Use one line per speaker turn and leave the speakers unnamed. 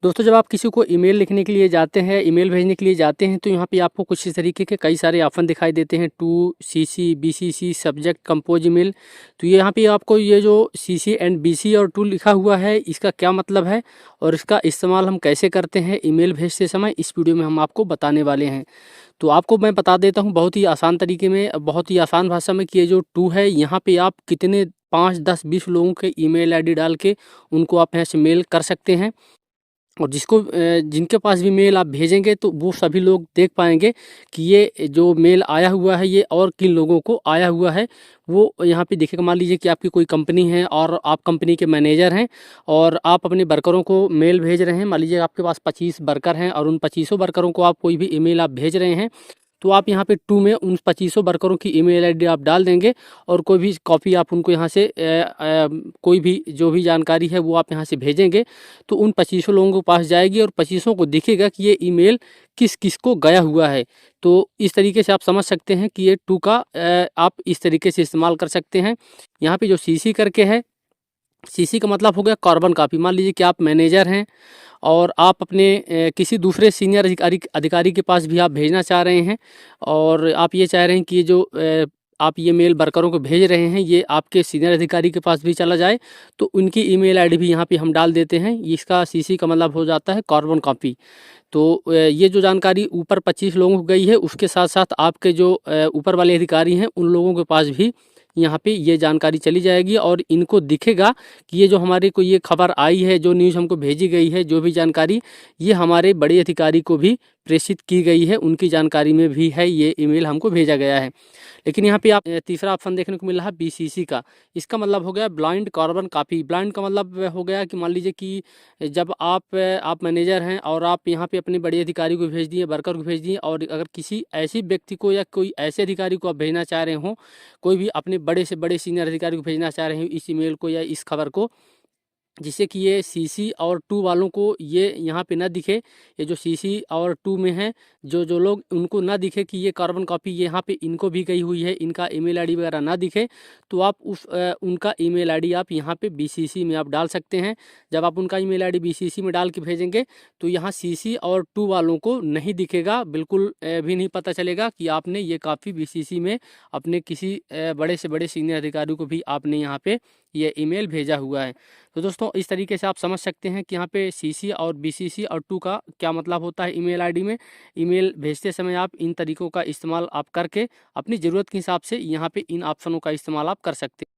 दोस्तों जब आप किसी को ईमेल लिखने के लिए जाते हैं, ईमेल भेजने के लिए जाते हैं, तो यहाँ पे आपको कुछ इस तरीके के कई सारे ऑप्शन दिखाई देते हैं। To, CC, BCC, subject, compose email. तो यहाँ पे आपको ये जो सीसी एंड बीसी और टू लिखा हुआ है, इसका क्या मतलब है और इसका इस्तेमाल हम कैसे करते हैं ईमेल भेजते समय, इस वीडियो में हम आपको बताने वाले हैं। तो आपको मैं बता देता हूँ बहुत ही आसान तरीके में, बहुत ही आसान भाषा में कि ये जो टू है, यहाँ पे आप कितने 5, 10, 20 लोगों के ईमेल आईडी डाल के उनको आप यहाँ से मेल कर सकते हैं। और जिनके पास भी मेल आप भेजेंगे तो वो सभी लोग देख पाएंगे कि ये जो मेल आया हुआ है ये और किन लोगों को आया हुआ है। वो यहाँ पे देखेगा, मान लीजिए कि आपकी कोई कंपनी है और आप कंपनी के मैनेजर हैं और आप अपने वर्करों को मेल भेज रहे हैं। मान लीजिए आपके पास 25 वर्कर हैं और उन 25 वर्करों को आप कोई भी ईमेल आप भेज रहे हैं, तो आप यहाँ पे टू में उन 25 वर्करों की ईमेल आईडी आप डाल देंगे और कोई भी कॉपी आप उनको यहाँ से कोई भी जो भी जानकारी है वो आप यहाँ से भेजेंगे तो उन 25 लोगों के पास जाएगी और 25 को दिखेगा कि ये ईमेल किस किस को गया हुआ है। तो इस तरीके से आप समझ सकते हैं कि ये टू का आप इस तरीके से इस्तेमाल कर सकते हैं। यहाँ पे जो सीसी करके है, सीसी का मतलब हो गया कार्बन कॉपी। मान लीजिए कि आप मैनेजर हैं और आप अपने किसी दूसरे सीनियर अधिकारी के पास भी आप भेजना चाह रहे हैं और आप ये चाह रहे हैं कि ये जो आप ये मेल वर्करों को भेज रहे हैं ये आपके सीनियर अधिकारी के पास भी चला जाए, तो उनकी ईमेल आईडी भी यहाँ पे हम डाल देते हैं। इसका सीसी का मतलब हो जाता है कार्बन कॉपी। तो ये जो जानकारी ऊपर 25 लोगों को गई है, उसके साथ साथ आपके जो ऊपर वाले अधिकारी हैं उन लोगों के पास भी यहाँ पे ये जानकारी चली जाएगी और इनको दिखेगा कि ये जो हमारे को ये खबर आई है, जो न्यूज़ हमको भेजी गई है, जो भी जानकारी, ये हमारे बड़े अधिकारी को भी प्रेषित की गई है, उनकी जानकारी में भी है, ये ईमेल हमको भेजा गया है। लेकिन यहाँ पे आप तीसरा ऑप्शन देखने को मिल रहा है बीसीसी का। इसका मतलब हो गया ब्लाइंड कार्बन कॉपी। ब्लाइंड का मतलब हो गया कि मान लीजिए कि जब आप मैनेजर हैं और आप यहाँ पे अपने बड़े अधिकारी को भेज दिए, वर्कर को भेज दिए, और अगर किसी ऐसे व्यक्ति को या कोई ऐसे अधिकारी को आप भेजना चाह रहे हो, कोई भी अपने बड़े से बड़े सीनियर अधिकारी को भेजना चाह रहे हो इस ईमेल को या इस खबर को, जिससे कि ये सीसी और टू वालों को ये यहाँ पे ना दिखे, ये जो सीसी और टू में है जो जो लोग, उनको ना दिखे कि ये कार्बन कॉपी यहाँ पे इनको भी गई हुई है, इनका ईमेल आईडी वगैरह ना दिखे, तो आप उनका ईमेल आईडी आप यहाँ पे बीसीसी में आप डाल सकते हैं। जब आप उनका ईमेल आईडी बीसीसी में डाल के भेजेंगे तो यहाँ सीसी और टू वालों को नहीं दिखेगा, बिल्कुल भी नहीं पता चलेगा कि आपने ये कॉपी बीसीसी में अपने किसी बड़े से बड़े सीनियर अधिकारी को भी आपने यहाँ पे ये ईमेल भेजा हुआ है। तो दोस्तों इस तरीके से आप समझ सकते हैं कि यहाँ पे सीसी और बीसीसी और टू का क्या मतलब होता है ईमेल आईडी में। ईमेल भेजते समय आप इन तरीकों का इस्तेमाल आप करके अपनी ज़रूरत के हिसाब से यहाँ पे इन ऑप्शनों का इस्तेमाल आप कर सकते हैं।